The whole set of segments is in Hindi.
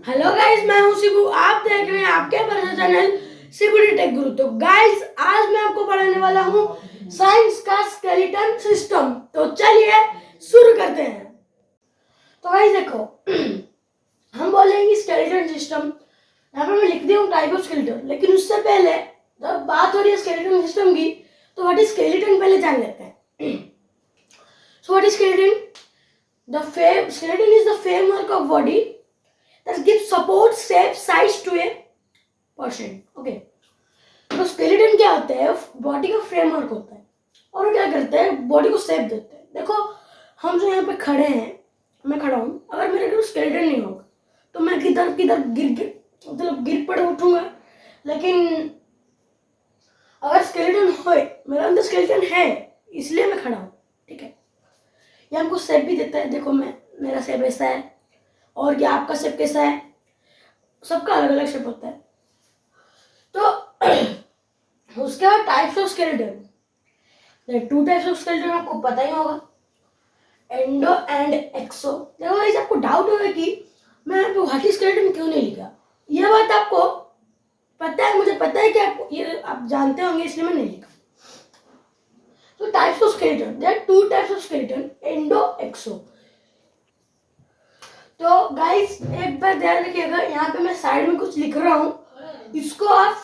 हेलो गाइस, मैं हूं शिबू। आप देख रहे हैं आपके अपने चैनल शिबू टेक गुरु। तो गाइस, आज मैं आपको पढ़ाने वाला हूं साइंस का स्केलेटन सिस्टम। तो चलिए शुरू करते हैं। तो गाइस देखो, हम बोलेंगे स्केलेटन सिस्टम। यहाँ पे मैं लिख दी हूँ टाइप ऑफ स्केलेटन, लेकिन उससे पहले जब बात हो रही है स्केलेटन सिस्टम की, तो व्हाट इज स्केलेटन पहले जान लेते हैं। So what is skeleton? Skeleton is the framework of body that gives support, shape, size to a person. Okay. तो स्केलेटन क्या होता है? बॉडी का फ्रेमवर्क होता है और क्या करते हैं? बॉडी को शेप देते हैं। देखो, हम जो यहाँ पे खड़े हैं, मैं खड़ा हूँ, अगर मेरे को स्केलेटन नहीं होगा तो मैं किधर किधर मतलब गिर पड़ उठूंगा। लेकिन अगर स्केलेटन हो, मेरा अंदर स्केलेटन है, इसलिए मैं खड़ा हूँ। ठीक है, ये हमको शेप भी देता है। देखो, मेरा शेप ऐसा है और ये आपका शेप कैसा है, सबका अलग अलग शेप होता है। तो उसके बाद types of skeleton, to types of skeleton आपको पता ही होगा, एंडो एंड एक्सो। देखो गाइस, आपको डाउट होगा कि मैं व्हाट इज स्केलेटन क्यों नहीं लिखा। यह बात आपको पता है, मुझे पता है कि आपको ये आप जानते होंगे, इसलिए मैं नहीं लिखा। तो types of skeleton, there are two types of skeleton, endo exo. तो गाइस, एक बार ध्यान रखिएगा, यहाँ पे मैं साइड में कुछ लिख रहा हूँ, इसको आप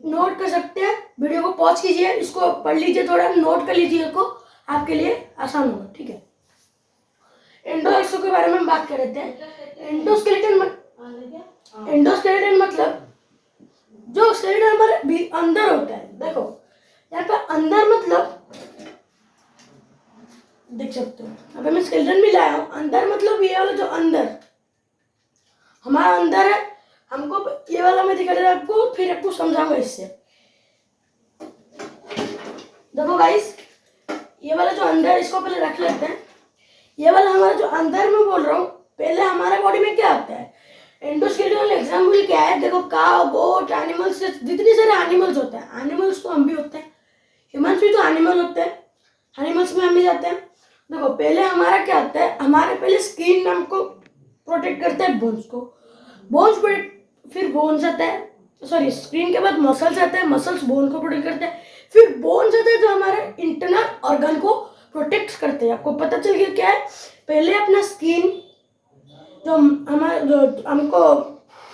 नोट कर सकते हैं। वीडियो को पॉज कीजिए, इसको पढ़ लीजिए, थोड़ा नोट कर लीजिए, इसको आपके लिए आसान होगा। ठीक है, एंडो एक्सो के बारे में हम बात कर रहे थे। एंडोस्केलेटन मतलब जो स्केलेटन हमारे अंदर होता है। देखो, यहाँ पे अंदर मतलब देख सकते हो, यहाँ पे मैं स्केलेटन भी लाया हूँ। अंदर मतलब ये वाला जो अंदर हमारा अंदर है, हमको ये वाला मैं दिखा रहा हूँ आपको, फिर आपको समझाऊंगा इससे। देखो गाइस, ये वाला जो अंदर, इसको पहले रख लेते हैं। ये वाला हमारा जो अंदर में बोल रहा हूँ, पहले हमारा बॉडी में क्या आता है? एंडोस्केलेटन एग्जाम्पल क्या है? देखो, काव, गोट, एनिमल्स, जितने सारे एनिमल्स होते हैं, एनिमल्स तो हम भी होते हैं, ह्यूमंस भी तो एनिमल होते हैं, एनिमल्स में हम भी जाते हैं। देखो, पहले हमारा क्या होता है? हमारे पहले स्किन हमको प्रोटेक्ट करता है बोन्स को, बोन्स फिर बोन्स आता है, सॉरी, स्किन के बाद मसल्स आता है, मसल्स बोन को प्रोटेक्ट करते हैं, फिर बोन्स आता है जो हमारे इंटरनल ऑर्गन को प्रोटेक्ट करते हैं। आपको पता चल गया क्या है? पहले अपना स्किन जो हमको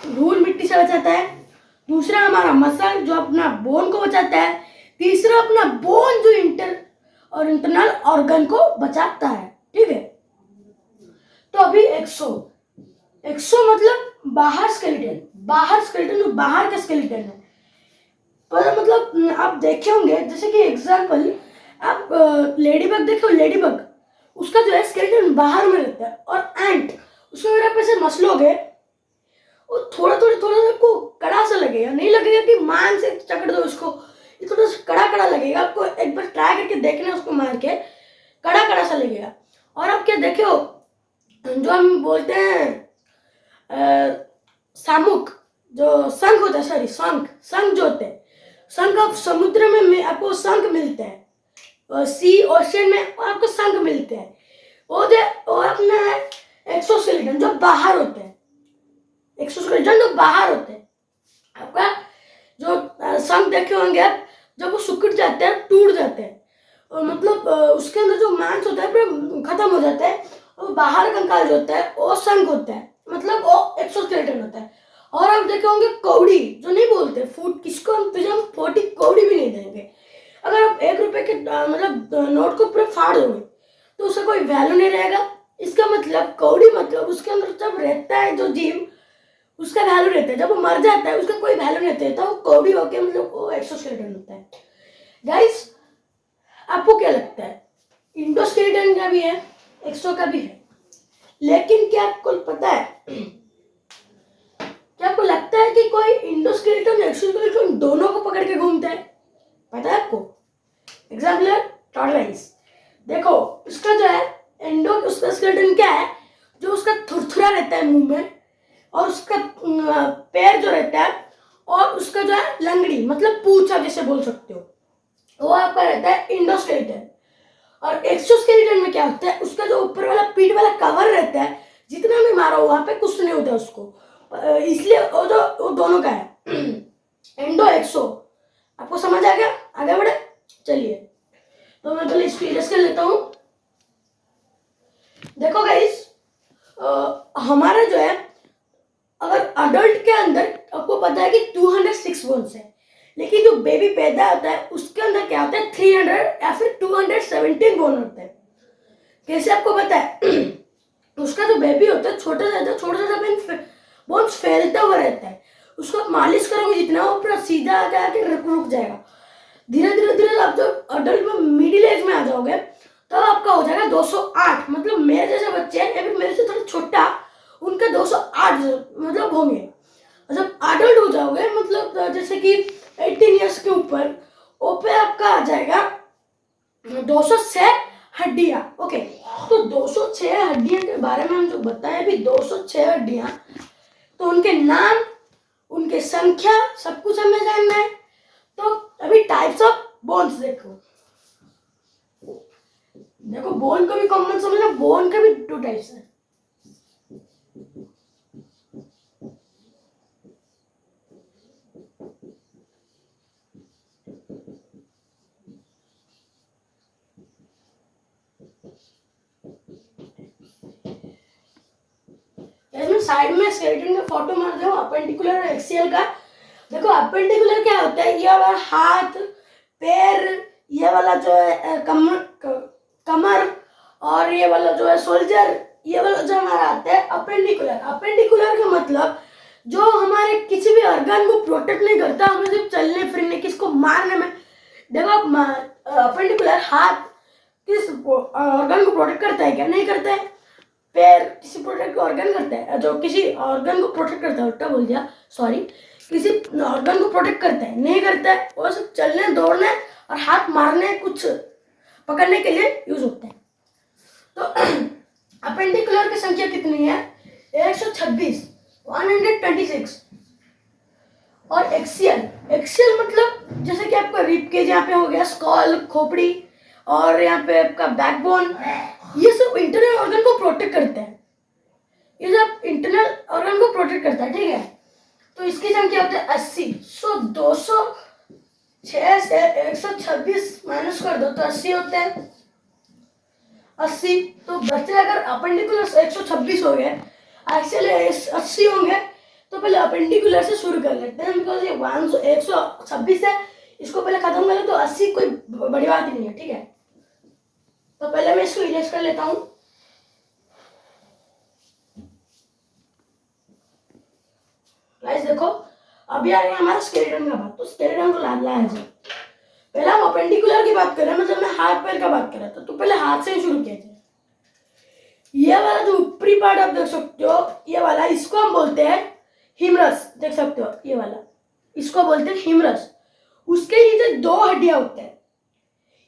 धूल मिट्टी से बचाता है, दूसरा हमारा मसल जो अपना बोन को बचाता है, तीसरा अपना बोन जो इंटरनल ऑर्गन को बचाता है। ठीक है, तो अभी एक्सो मतलब बाहर स्केलेटन जो बाहर का स्केलेटन है। पर मतलब आप देखे होंगे, जैसे कि एग्जांपल आप लेडीबग देखो, लेडीबग उसका जो है स्केलेटन बाहर में रहता है, और एंट उसको अगर आप ऐसे मसलोगे, वो थोड़ा आपको कड़ा सा लगेगा, नहीं लगेगा कि मान से चकड़ दो उसको, ये थोड़ा सा कड़ा लगेगा। आपको एक बार ट्राई करके देखना, उसको मार के कड़ा सा लगेगा। और आप क्या देखे हो, जो हम बोलते हैं शामुक, जो शंख होता है, सॉरी, शंख जो होते हैं, शंख आप समुद्र में आपको शंख मिलते हैं, सी ओशन में आपको शंख मिलते हैं। वो अपना एक्सोस्केलेटन जो बाहर होते हैं, एक्सोस्केलेटन जो बाहर होते हैं। आपका जो शंख देखे होंगे आप, जब वो सिकुड़ जाते हैं, टूट जाते हैं, और मतलब उसके अंदर जो मांस होता है पूरा खत्म हो जाता है, और बाहर कंकाल जो होता है वो शंख होता है, मतलब वो एक्सोस्केलेटन होता है। और आप देखे होंगे कौड़ी, जो नहीं बोलते फूट, किसको हम तुझे 40 कौड़ी भी नहीं देंगे। अगर आप 1 रुपए के मतलब नोट को पूरा फाड़ दोगे तो उसका कोई वैल्यू नहीं रहेगा। इसका मतलब कौड़ी मतलब उसके अंदर जब रहता है जो जीव, उसका वैल्यू रहता है। जब वो मर जाता है, उसका कोई वैल्यू नहीं रहता है, तो वो कौड़ी होके मतलब वो एक्सोस्केलेटन होता है। गाइस, आपको क्या लगता है? इंडोस्केलेटन का भी है, एक्सो का भी है, लेकिन क्या आपको पता है, क्या आपको लगता है कि कोई इंडोस्केलेटन एक्सोस्केलेटन दोनों को पकड़ के घूमता है? पता है आपको? एग्जाम्पल है टॉर्टोइस। देखो, उसका जो है उसका स्केलेटन क्या है? जो उसका थुरथुरा रहता है मुंह में, और उसका पैर जो रहता है, और उसका जो है लंगड़ी मतलब पूंछ, आप जैसे बोल सकते हो, वो आपका रहता है इंडोस्केलेटन। और एक्सोस्केलेटन में क्या होता है? उसका जो ऊपर वाला पीठ वाला कवर रहता है, जितना भी मारो वहां पे कुछ नहीं होता उसको, इसलिए वो दोनों का है एंडो एक्सो। आपको समझ आ गया? आगे बढ़े, चलिए। तो मैं पहले इसको इरेज कर लेता हूँ। देखो गाइस, हमारा जो है, अगर अडल्ट के अंदर आपको पता है कि 206 बोन्स है, लेकिन जो बेबी पैदा होता है उसके अंदर क्या होता है, 300 या फिर 217 बोन होते हैं। कैसे आपको पता है? उसका जो बेबी होता है छोटा सा बोन्स फैलता हुआ रहता है। उसको आप मालिश करोगे जितना, वो पूरा सीधा आके रुक जाएगा। धीरे धीरे आप जब अडल्ट में मिडिल एज में आ जाओगे तब आपका हो जाएगा 208। मतलब मेरे जैसे बच्चे हैं या फिर मेरे से थोड़ा छोटा, उनका 208 मतलब होंगे। जब अडल्ट हो जाओगे, मतलब जैसे कि 18 इयर्स के ऊपर, वो पे आपका आ जाएगा 206 हड्डियां। ओके, तो 206 हड्डियां के बारे में हम जो बताएं अभी, 206 हड्डियां, तो उनके नाम, उनके संख्या, सब कुछ हमें जानना है। तो अभी टाइप्स ऑफ बोन्स देखो बोन को भी कॉमन समझना, बोन के भी 2 टाइप्स है। साइड में स्केलेटन का फोटो मार दो, अपेंडिकुलर और एक्सियल का। देखो अपेंडिकुलर क्या होता है, ये वाला हाथ, पैर, ये वाला जो है कमर, और ये वाला जो है शोल्डर, ये वाला जो हमारा आता है अपेंडिकुलर। अपेंडिकुलर का मतलब जो हमारे किसी भी ऑर्गन को प्रोटेक्ट नहीं करता, हमें सिर्फ चलने फिरने, किसको मारने में। देखो अपेंडिकुलर हाथ किस ऑर्गन को प्रोटेक्ट करता है क्या? नहीं करता है। पैर किसी प्रोटेक्ट ऑर्गन करता है, जो किसी ऑर्गन को प्रोटेक्ट करता है, उल्टा बोल दिया, सॉरी, किसी ऑर्गन को प्रोटेक्ट करता है? नहीं करता है। वो सिर्फ चलने, दौड़ने और हाथ मारने, कुछ पकड़ने के लिए यूज होता है। तो अपेंडिकुलर की संख्या कितनी है? 126, 126। और एक्सियल मतलब जैसे कि आपका रिब केज यहाँ पे हो गया, स्कॉल, खोपड़ी, और यहाँ पे आपका बैकबोन, ये सब इंटरनल ऑर्गन को प्रोटेक्ट करते हैं। ये सब इंटरनल ऑर्गन को प्रोटेक्ट करता है, ठीक है। तो इसकी संख्या होती है 80। सो 206 से 126 माइनस कर दो तो 80 होते हैं। 80 तो बच्चे अगर अपेंडिकुलर 126 हो गए, एक्चुअली 80 होंगे, तो पहले अपेंडिकुलर से शुरू कर लेते हैं, बिकॉज ये 126 है, इसको पहले खत्म करें तो 80 कोई बड़ी बात ही नहीं है, ठीक है। तो पहले मैं इसको इरेज कर लेता हूं। गाइस देखो, अभी आ गया हमारा स्केलेटन का बात। तो स्केलेटन को लाया जाए, पहले हम अपेंडिकुलर की बात कर रहे हैं, मतलब मैं हाथ पैर का बात कर रहा था, तो पहले हाथ से ही शुरू किया जाए। ये वाला जो ऊपरी पार्ट आप देख सकते हो, ये वाला, इसको हम बोलते हैं हिमरस। देख सकते हो ये वाला, इसको बोलते हैं हिमरस। उसके नीचे 2 हड्डियां होते हैं,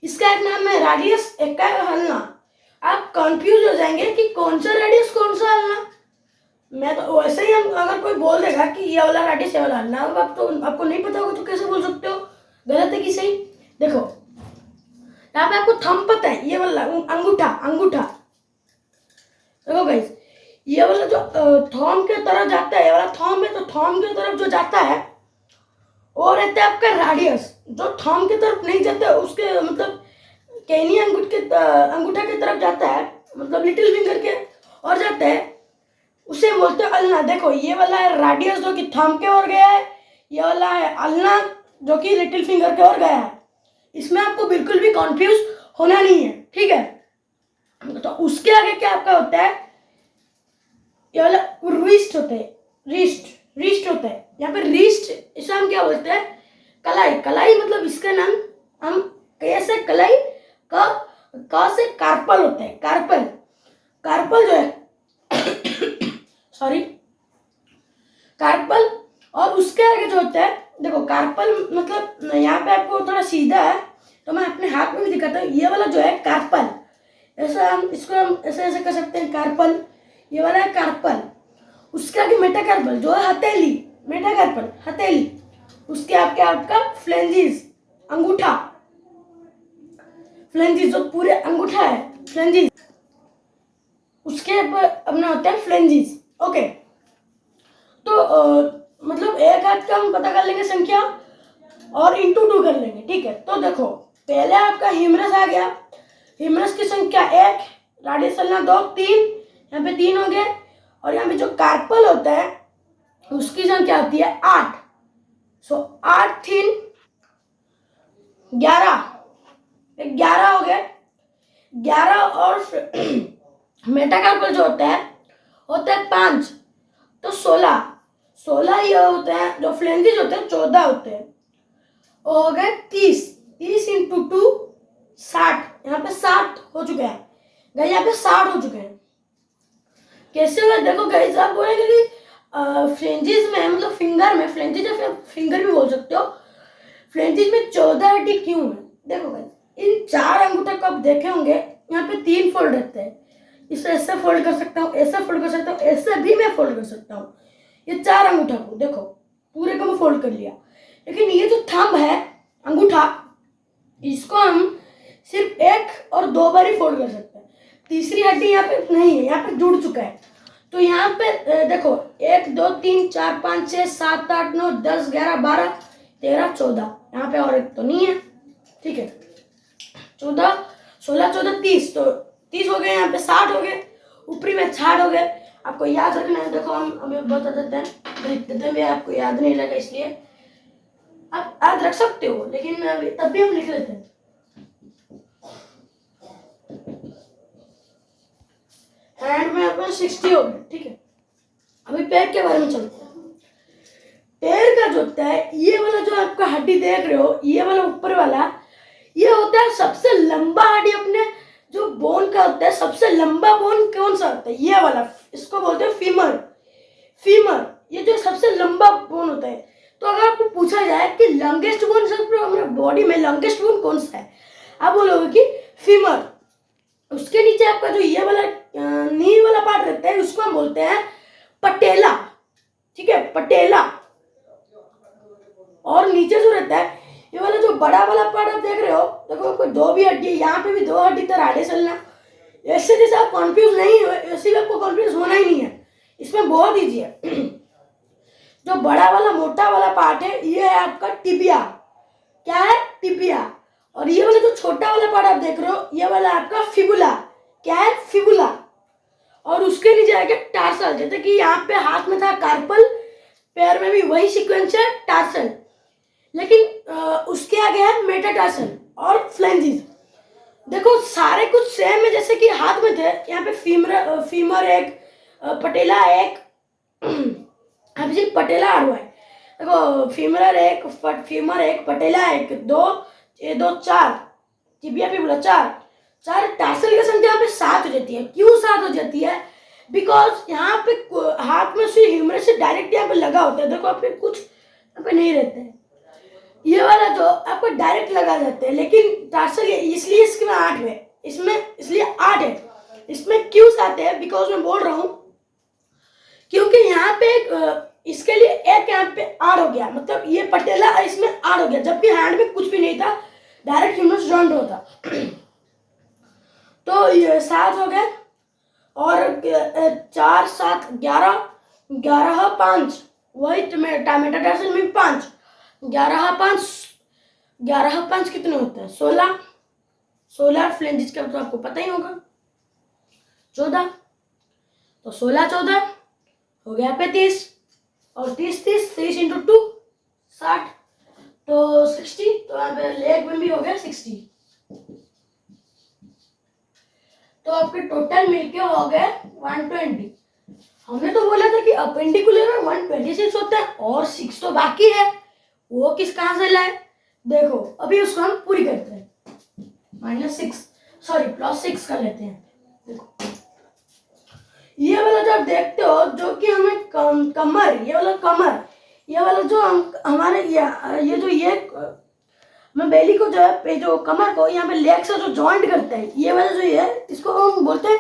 इसका एक नाम है रेडियस, एक का है हल्ना। आप कंफ्यूज हो जाएंगे कि कौन सा रेडियस कौन सा हल्ना। मैं तो वैसे ही, हम अगर कोई बोल देगा कि ये वाला रेडियस, ये वाला हल्ना, आप तो आपको नहीं पता होगा तो कैसे बोल सकते हो? गलत है कि सही? देखो यहाँ पे आपको थंब पता है, ये वाला अंगूठा। देखो गाइस, ये वाला जो थंब के तरफ जाता है, ये वाला थंब है, तो थंब के तरफ जो जाता है वो रहता है आपका रेडियस। जो थंब की तरफ नहीं जाता है, उसके मतलब कैनी अंगूठा की तरफ जाता है, मतलब लिटिल फिंगर के और जाता है, उसे बोलते हैं अल्ना। देखो ये वाला है रेडियस जो कि थंब के ओर गया है, ये वाला है अल्ना जो कि लिटिल फिंगर के ओर गया है। इसमें आपको बिल्कुल भी कंफ्यूज होना नहीं है, ठीक है। तो उसके आगे क्या आपका होता है, ये वाला रिस्ट होता है, रिस्ट होता है। यहाँ पे रिस्ट, इसे हम क्या बोलते हैं? कलाई मतलब इसका नाम हम कैसे, कलाई का से कार्पल होता है, कार्पल जो है सॉरी, कार्पल। और उसके आगे जो होता है, देखो कार्पल मतलब यहाँ पे आपको थोड़ा सीधा है, तो मैं अपने हाथ में भी दिखाता हूँ। ये वाला जो है कार्पल, ऐसा हम इसको हम ऐसे कर सकते हैं, कार्पल। ये वाला है कार्पल। उसके आगे मेटाकार्पल जो है हथेली, मेटाकार्पल हथेली। उसके आपका फ्लेंजिस, अंगूठा, फ्लेंजिस जो पूरे अंगूठा है, फ्लेंजिस। उसके अपना होता है फ्लेंजिस, ओके। तो मतलब एक हाथ का हम पता कर लेंगे संख्या और इंटू 2 कर लेंगे, ठीक है। तो देखो पहले आपका ह्यूमरस आ गया, ह्यूमरस की संख्या 1, रेडियस चलना 2, 3, यहाँ पे 3 हो गए। और यहाँ पे जो कार्पल होता है उसकी संख्या होती है 8। सो 8 3 11, 11 हो गए। 11 और मेटाकार्पल जो होता है 5, तो 16। 16 ये होते हैं, जो फ्लेंजिस होते हैं 14 होते हैं। वो हो गए 30, 30 इंटू 2 60, यहाँ पे 60 हो चुके हैं गाइस, यहाँ पे 60 हो चुके हैं। कैसे हुआ देखो गाइस, आप बोलेंगे कि फ्लेंजिस में मतलब फिंगर में, फ्लेंजिस या फिंगर भी बोल सकते हो, फ्लेंजिस में 14 हड्डी क्यों है? देखो गाइस, इन 4 अंगूठे को आप देखे होंगे, यहाँ पे 3 फोल्ड रहते हैं। इसे ऐसे फोल्ड कर सकता हूँ, ऐसे फोल्ड कर सकता हूँ, ऐसे भी मैं फोल्ड कर सकता हूँ। ये 4 अंगूठा को देखो पूरे को मैं फोल्ड कर लिया। लेकिन ये जो थंब है अंगूठा, इसको हम सिर्फ 1 और 2 बार ही फोल्ड कर सकते हैं। तीसरी हड्डी यहाँ पे नहीं है, यहाँ पे जुड़ चुका है। तो यहाँ पे देखो 1 2 3 4 5 6 7 8 9 10 11 12 13 14, यहाँ पे और एक तो नहीं है, ठीक है। 14 16 14 30, तो 30 हो गए, यहाँ पे 60 हो गए, ऊपरी में 60 हो गए। आपको याद रखना है, देखो हम अभी बता देते हैं, लिख देते हैं भी, आपको याद नहीं रहेगा इसलिए आप याद रख सकते हो, लेकिन तब भी हम लिख लेते हैं। हैंड में अपना 60 हो गया, ठीक है। अभी पैर के बारे में चलते हैं। पैर का जो होता है, ये वाला जो आपका हड्डी देख रहे हो, ये वाला ऊपर वाला, ये होता है सबसे लंबा हड्डी। अपने जो बोन का होता है, सबसे लंबा बोन कौन सा होता है? ये वाला, इसको बोलते हैं फीमर। फीमर ये जो सबसे लंबा बोन होता है। तो अगर आपको पूछा जाए कि लॉन्गेस्ट बोन हमारे बॉडी में लॉन्गेस्ट बोन कौन सा है, आप बोलोगे कि फीमर। उसके नीचे आपका जो ये वाला नी वाला पार्ट रहता है, उसको हम बोलते हैं पटेला, ठीक है, पटेला। और नीचे जो रहता है, ये वाला जो बड़ा वाला पार्ट आप देख रहे हो, देखो कोई 2 भी हड्डी है, यहाँ पे भी 2 हड्डी तो आगे चलना। ऐसे जैसे आप कंफ्यूज नहीं हो, ऐसे भी आपको कंफ्यूज होना ही नहीं है, इसमें बहुत ईजी है। जो बड़ा वाला मोटा वाला पार्ट है, ये है आपका टिबिया। क्या है? टिबिया। और ये वाला जो छोटा वाला पार्ट आप देख रहे हो, ये वाला आपका फिबुला। क्या है? फिबुला। और उसके नीचे आके टार्सल, जैसे कि यहाँ पे हाथ में था कार्पल, पैर में भी वही सीक्वेंस है, टार्सल। लेकिन उसके आगे है मेटाटार्सल और फ्लेंजिस। देखो सारे कुछ सेम है, जैसे कि हाथ में थे, यहाँ पे फीमर एक, पटेला एक, अभी पटेला आ रहा है। देखो फीमर एक, पटेला एक, 2 ये 2 4, टिबिया भी बोला 4 4। टार्सल की संख्या यहाँ पे 7 हो जाती है। क्यों 7 हो जाती है? बिकॉज यहाँ पे हाथ में से ह्यूमरस से डायरेक्ट यहाँ पे लगा होता है। देखो आपके कुछ यहाँ पे नहीं रहते हैं, ये वाला जो आपको डायरेक्ट लगा जाते हैं, लेकिन टार्सल इसलिए इसके में 8 है, इसमें इसलिए 8 है। इसमें क्यों आते हैं? बिकॉज मैं बोल रहा हूँ क्योंकि यहाँ पे इसके लिए एक यहाँ पे आर हो गया, मतलब ये पटेला इसमें आर हो गया, जबकि हैंड में कुछ भी नहीं था, डायरेक्ट ह्यूमरस जॉइंट होता। तो ये 7 हो गए, और 4 7 11, 11 5 वही मेटाटार्सल में 5, 11 5, 11 5 कितने होते हैं? 16। 16 फ्लेंजिस का तो आपको पता ही होगा, 14। तो 16 14 हो गया 35, और 30 इंटू 2 60, तो 60। तो यहाँ पे लेग में भी हो गया 60। तो आपके टोटल मिलके हो गए 120। हमने तो बोला था कि अपेंडिकुलर में 126 होता है, और 6 तो बाकी है, वो किस कहां से लाए? देखो अभी उसको हम पूरी करते हैं, +6 कर लेते हैं। देखो ये वाला जो आप देखते हो, जो कि हमें कमर, ये वाला कमर, ये वाला जो हमारे ये जो ये मैं बेली को जो है, जो कमर को यहाँ पे लेग से जो जॉइंट करते हैं, ये वाला जो है, इसको हम बोलते हैं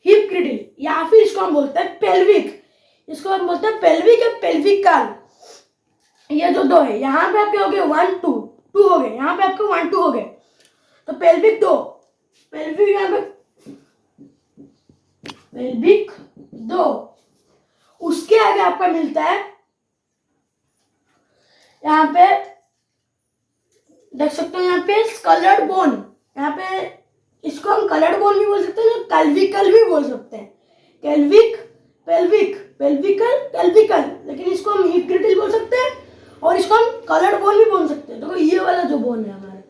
हिप क्रिडल, या फिर इसको हम बोलते हैं पेल्विक। इसको हम बोलते हैं पेल्विक या पेल्विक काल। ये जो 2 है, यहाँ पे आपके हो गए 1 2 2 हो गए, यहाँ पे आपके 1 2 हो गए, तो पेल्विक 2, पेल्विक यहाँ पे पेल्विक 2, उसके आगे आपका मिलता है यहाँ पे, देख सकते हो यहाँ पे कलर्ड बोन। यहाँ पे इसको हम कलर्ड बोन भी बोल सकते हैं, कैल्विकल भी बोल सकते हैं। कैल्विक, पेल्विक, पेल्विकल, कैल्विकल, लेकिन इसको हम हिप ग्रिटिल बोल सकते हैं और इसको हम कलर्ड बोन भी बोल सकते हैं। देखो ये वाला जो बोन है हमारा,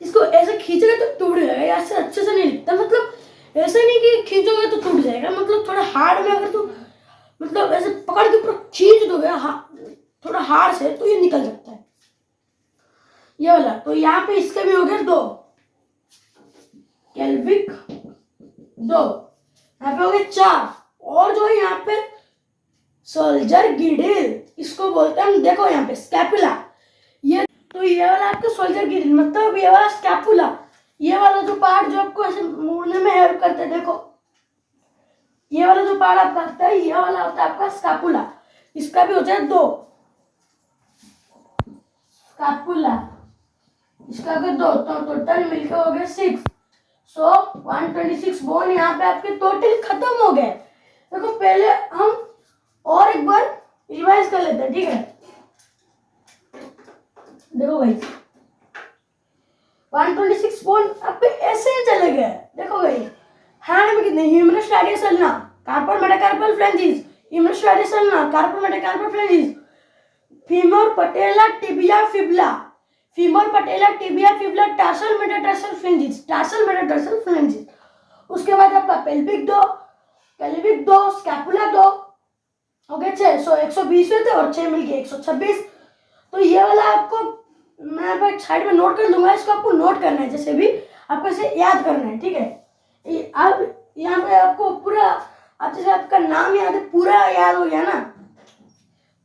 इसको ऐसे खींचेगा तो टूट जाएगा, ऐसे अच्छे से नहीं लिखता, मतलब ऐसे नहीं कि खींचोगे तो टूट जाएगा, मतलब थोड़ा हार्ड में अगर तो मतलब ऐसे पकड़ के पूरा खींच दोगे थोड़ा हार्ड से, तो ये निकल सकता है ये वाला। तो यहाँ पे इसके भी हो गए 2 कैल्विक, 2 यहाँ पे हो गए 4। और जो है यहाँ पे सोल्जर गिडिल, इसको बोलते हैं हम, देखो यहाँ पे स्कैपुला, ये तो ये वाला आपका सोल्जर गिडिल, मतलब ये वाला स्कैपुला, ये वाला जो पार्ट जो आपको ऐसे मुड़ने में हेल्प करता है, देखो ये वाला जो पार्ट आपका आता है, ये वाला होता है आपका स्कैपुला। इसका भी होता है 2 स्कैपुला, इसका अगर 2, तो टोटल मिलकर हो गए 6। सो 126 बोन यहाँ पे आपके टोटल खत्म हो गए। देखो पहले हम और एक बार रिवाइज कर लेते हैं, ठीक है। देखो भाई 126 बोन आपके ऐसे ही चले गए। देखो भाई हैंड में कितने, humerus radius ulna, carpal metacarpal phalanges, humerus radius ulna, carpal metacarpal phalanges, femur patella tibia fibula, femur patella tibia fibula, tarsal metatarsal phalanges, tarsal metatarsal phalanges. उसके बाद आपका पेल्विक 2, पेल्विक 2, स्कैपुला 2 हो गए 6। सो 120 हुए थे और 6 मिल गए 126। तो ये वाला आपको मैं यहाँ पर साइड में नोट कर दूंगा, इसको आपको नोट करना है, जैसे भी आपको इसे याद करना है, ठीक है। अब यहाँ पे आपको पूरा, अब जैसे आपका नाम याद है, पूरा याद हो गया ना,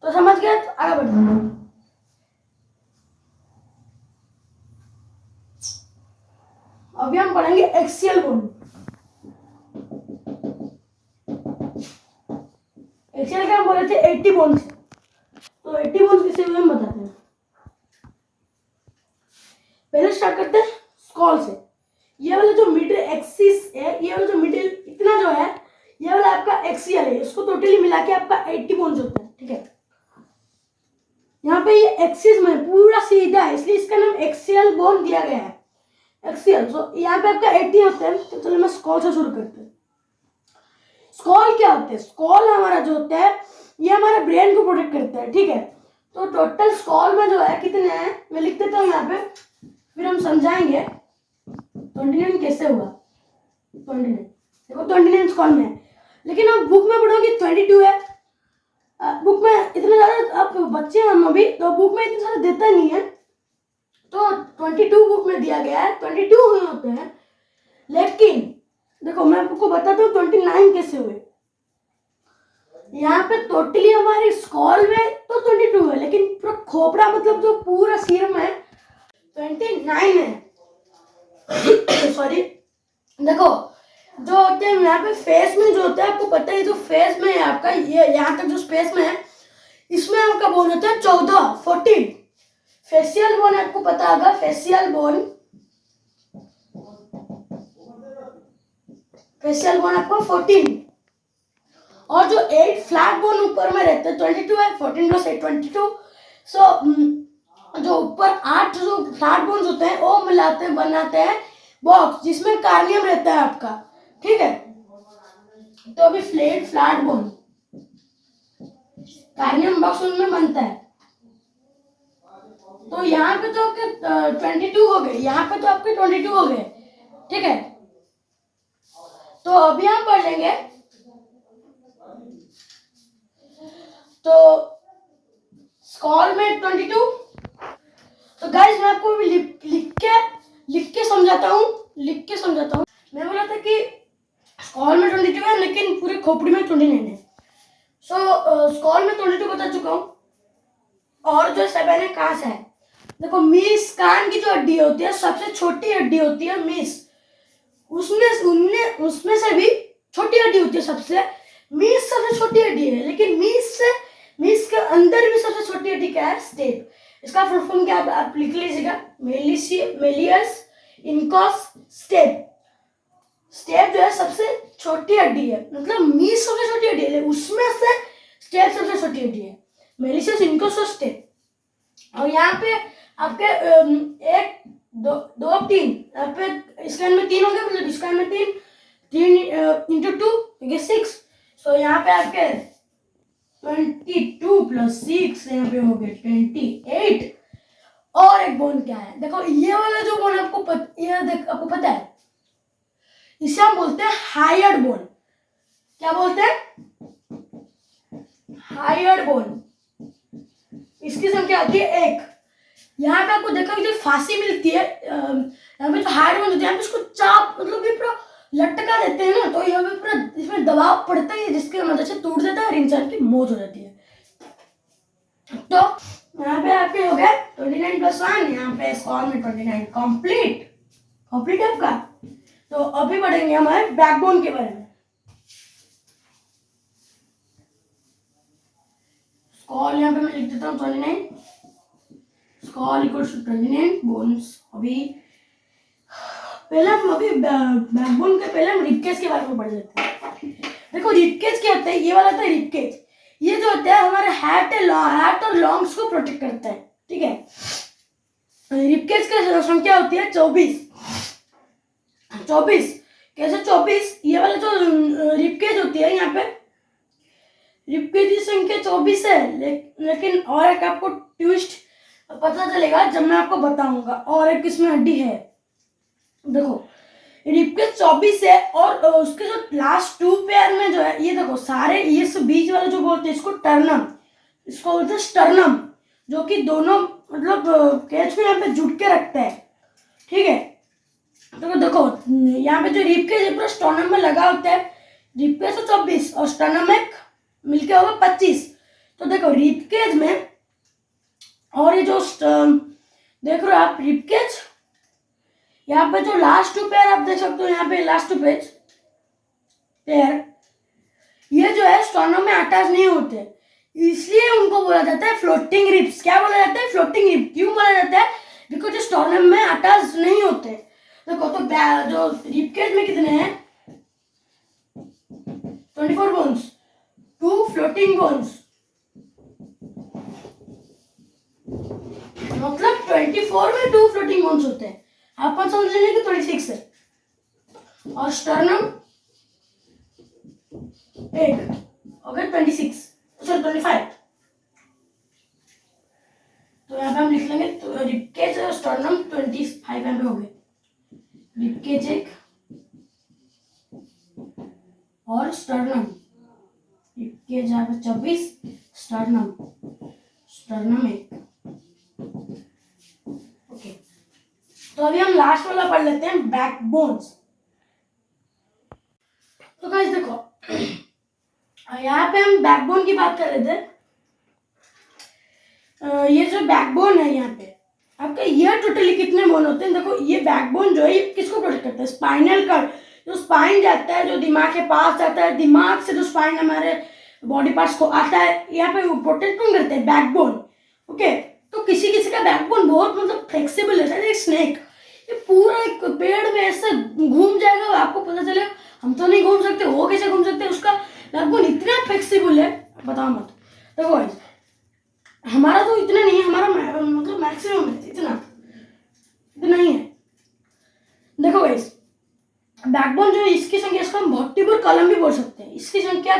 तो समझ गए, तो आगे बढ़ते। अभी हम पढ़ेंगे एक्सियल बोन। एक्सियल क्या हम बोले थे 80 बोन से, तो 80 बोन किसे हुए हम बताते हैं। पहले स्टार्ट करते हैं स्कॉल से। ये वाला जो मिडिल एक्सिस है, ये वाला जो मिडिल इतना जो है, ये वाला आपका एक्सियल है, इसको टोटली मिला के आपका 80 बोन्स होता है, ठीक है। यहाँ पे ये एक्सिस में पूरा सीधा है, इसलिए इसका नाम एक्सियल बोन दिया गया है, एक्सियल। सो यहाँ पे आपका 80 होते हैं। तो चलो मैं स्कॉल से शुरू करते हैं। स्कॉल क्या होते हैं? स्कॉल हमारा जो होता है, ये हमारे ब्रेन को प्रोटेक्ट करता है, ठीक है। तो टोटल स्कॉल में जो है कितने हैं मैं लिख देता हूँ यहाँ पे, फिर हम समझाएंगे 29 कैसे हुआ। 29 देखो 29 स्कॉल में है, लेकिन आप बुक में पढ़ोगे 22 है। बुक में इतना ज़्यादा आप बच्चे हैं हम अभी, तो बुक में इतना सारा देता नहीं है, तो 22 बुक में दिया गया है, 22 हुए होते हैं। लेकिन देखो मैं आपको बताता हूँ 29 कैसे हुए। यहाँ पे टोटली हमारी स्कॉल में तो 22 है, लेकिन पूरा खोपड़ा मतलब जो पूरा सिर में 29 है। सॉरी, देखो जो होते हैं यहाँ पे फेस में जो होता है, आपको पता है जो फेस में है आपका, ये यहाँ तक जो स्पेस में है, इसमें आपका बोन होता है 14 फेशियल बोन, आपको पता होगा फेशियल बोन, फेशियल बोन आपको 14, और जो 8 फ्लैट बोन ऊपर में रहते हैं 22 है, 14 प्लस 8 22। सो जो ऊपर 8 जो फ्लैट बोन्स होते हैं वो मिलाते बनाते हैं बॉक्स, जिसमें कार्नियम रहता है आपका, ठीक है। तो अभी फ्लैट बोन कार्नियम बॉक्स उनमें बनता है। तो यहाँ पे तो आपके 22 हो गए, यहाँ पे तो आपके 22 हो गए, ठीक है। तो अभी हम पढ़ लेंगे, तो स्कॉल में 22। तो गाइस मैं आपको लिख के समझाता हूँ। मैं बोला था कि स्कॉल में 22 है, लेकिन पूरे खोपड़ी में 29 है। सो स्कॉल में 22 बता चुका हूँ। और जो 7 है कहाँ से है? देखो मीस, कान की जो हड्डी होती है सबसे छोटी हड्डी होती है मीस, उसमें से भी छोटी हड्डी होती है सबसे, मीस सबसे छोटी हड्डी है, लेकिन मीस के अंदर भी सबसे छोटी हड्डी क्या है? स्टेप। इसका फुल फॉर्म क्या आप लिख लीजिएगा, मेलियस इनकॉस स्टेप। स्टेप जो है सबसे छोटी हड्डी है, मतलब मीस सबसे छोटी हड्डी है, उसमें से स्टेप सबसे छोटी होती है, मेलिशियस इंकोसिस्टेम। और यहाँ पे आपके एक दो दो तीन, यहाँ पे स्कैन में 3 हो गए, मतलब स्कैन में 3 इंटू 2 ये 6। सो यहाँ पे आपके 22 प्लस 6 यहाँ पे हो गए 28। और एक बोन क्या है, देखो ये वाला जो बोन आपको पता है, इसे हम बोलते हैं हायर्ड बोन। क्या बोलते हैं? Hired bone. इसकी संख्या आती है 1। यहाँ पे आपको देखा जो फांसी मिलती है, यहाँ पे जो हायर्ड बोन होती है, यहाँ पे इसको चाप मतलब ये पूरा लटका देते हैं ना, तो यहाँ पे पूरा इसमें दबाव पड़ता है जिसकी मदद से टूट जाता है और इंसान की मौत हो जाती है। तो यहाँ पे आपके हो गए 29 प्लस 1, यहाँ पे स्कॉल में 29 कंप्लीट है आपका। तो अभी बढ़ेंगे हमारे बैकबोन के बारे में। स्कॉल यहाँ पे मैं लिख देता हूँ 29, स्कॉल इक्वल्स टू 29 बोन्स। अभी बैकबोन के पहले हम रिबकेज के बारे में पढ़ लेते हैं। देखो रिबकेज क्या होता है, ये वाला था रिबकेज। ये जो होता है हमारे हार्ट और लंग्स को प्रोटेक्ट करता है, ठीक है। रिबकेज की संख्या होती है 24। कैसे 24? ये वाला जो रिबकेज होती है, यहाँ पे रिबकेज की संख्या 24 है, लेकिन और एक आपको ट्विस्ट पता चलेगा जब मैं आपको बताऊंगा और एक किसमें हड्डी है। देखो रिबकेज 24 है और उसके जो लास्ट 2 पेयर में जो है, ये देखो सारे ये सब बीच वाला जो बोलते हैं इसको टर्नम, इसको बोलते हैं स्टर्नम, जो कि दोनों मतलब केज को यहाँ पे जुट के रखता है, ठीक है। तो देखो यहाँ पे जो रिबकेज है पूरा स्टर्नम में लगा होता है। रिबकेज तो 24 और स्टर्नम में मिलके होगा 25। तो देखो रिबकेज में और ये जो देख रहे हो आप रिबकेज, यहाँ पे जो लास्ट 2 पेयर आप देख सकते हो, यहाँ पे लास्ट 2 पेयर ये जो है स्टर्नम में अटैच नहीं होते, इसलिए उनको बोला जाता है फ्लोटिंग रिब्स। क्या बोला जाता है? Floating rib. क्यों बोला जाता है? बिकॉज स्टर्नम में अटैच नहीं होते। देखो तो जो रिबकेज में कितने हैं? 24 बोन्स, 2 फ्लोटिंग बोन्स, मतलब 24 में 2 फ्लोटिंग बोन्स होते हैं। आप समझ लेंगे कि 26 है। और स्टर्नम एक अगर 26 सॉरी 25, तो यहाँ पे हम लिख लेंगे तो रिबकेज और स्टर्नम 25 यहाँ पे हो गए। रिबकेज एक और स्टर्नम, रिबकेज यहाँ पे 24, स्टर्नम एक। ओके, तो अभी हम लास्ट वाला पढ़ लेते हैं, बैकबोन्स। तो गाइस देखो यहाँ पे हम बैकबोन की बात कर रहे थे। ये जो बैकबोन है यहाँ पे आपका, ये टोटली कितने बोन होते हैं? देखो ये बैकबोन जो है ये किसको प्रोटेक्ट करता है? स्पाइनल कार्ड, जो स्पाइन जाता है, जो दिमाग के पास जाता है, दिमाग से जो स्पाइन हमारे बॉडी पार्ट्स को आता है, यहाँ पे प्रोटेक्ट कौन करते हैं? बैकबोन। ओके, तो किसी किसी का बैकबोन बहुत मतलब फ्लेक्सिबल है, जैसे स्नेक, ये पूरा एक पेड़ में ऐसे घूम जाएगा, आपको पता चलेगा हम तो नहीं घूम सकते, वो कैसे घूम सकते हैं? उसका बैकबोन इतना फ्लेक्सिबल है, बताओ मत। देखो गाइस हमारा तो इतना नहीं है, हमारा मतलब मैक्सिमम है इतना ही है। देखो गाइस बैकबोन जो है इसकी संख्या, इसको हम वर्टिब्रल कॉलम भी बोल सकते हैं। इसकी संख्या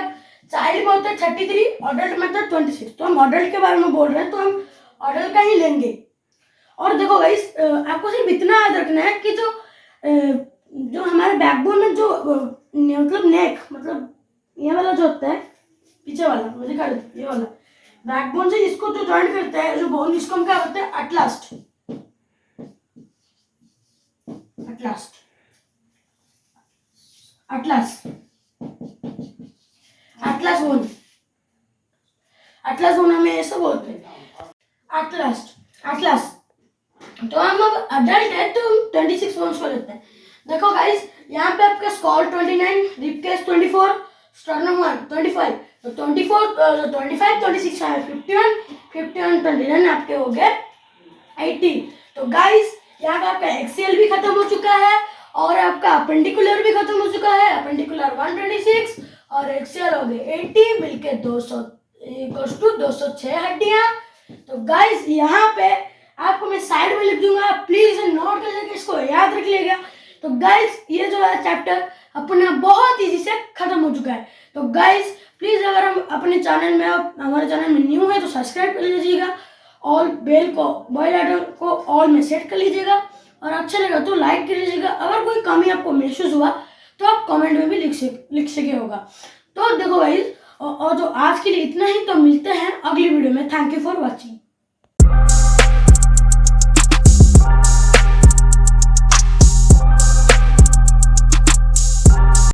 चाइल्ड में होता है 33, अडल्ट में होता है 26। तो हम अडल्ट के बारे में बोल रहे हैं तो हम अडल्ट का ही लेंगे। और देखो गाइस आपको सिर्फ इतना याद रखना है कि जो हमारे बैकबोन में जो मतलब नेक, मतलब ये वाला जो होता है पीछे वाला, मुझे दिखा दो, ये वाला बैकबोन से इसको जो जॉइंट करता है जो बोन, इसको हम क्या बोलते हैं? अटलास्ट बोन हमें ऐसा बोलते हैं, अटलास। तो हम अब अडल्ट है तो हम 26 बोन्स को लेते हैं। देखो गाइस यहाँ पे आपका स्कॉल 29, रिबकेज 24, स्टर्नम 1 25, तो 24 25 26 51 29 आपके हो गए 80। तो गाइस यहाँ पे आपका एक्सियल भी खत्म हो चुका है और आपका अपेंडिकुलर भी खत्म हो चुका है। अपेंडिकुलर 126 और एक्सियल हो गए 80, मिलके इक्वल्स टू 206 हड्डियां। तो गाइस यहाँ पे आपको मैं साइड में लिख दूंगा, प्लीज इसे नोट कर लेके इसको याद रख लीजिएगा। तो गाइस ये जो है चैप्टर अपना बहुत इजी से खत्म हो चुका है। तो गाइस प्लीज अगर हम अपने चैनल में, हमारे चैनल में न्यू है तो सब्सक्राइब कर लीजिएगा और बेल आइकन को ऑल में सेट कर लीजिएगा और अच्छा लगा तो लाइक कर लीजिएगा। अगर कोई कमी आपको महसूस हुआ तो आप कमेंट में भी लिख सके होगा। तो देखो गाइस, और जो आज के लिए इतना ही, तो मिलते हैं अगली वीडियो में। Thank you for watching.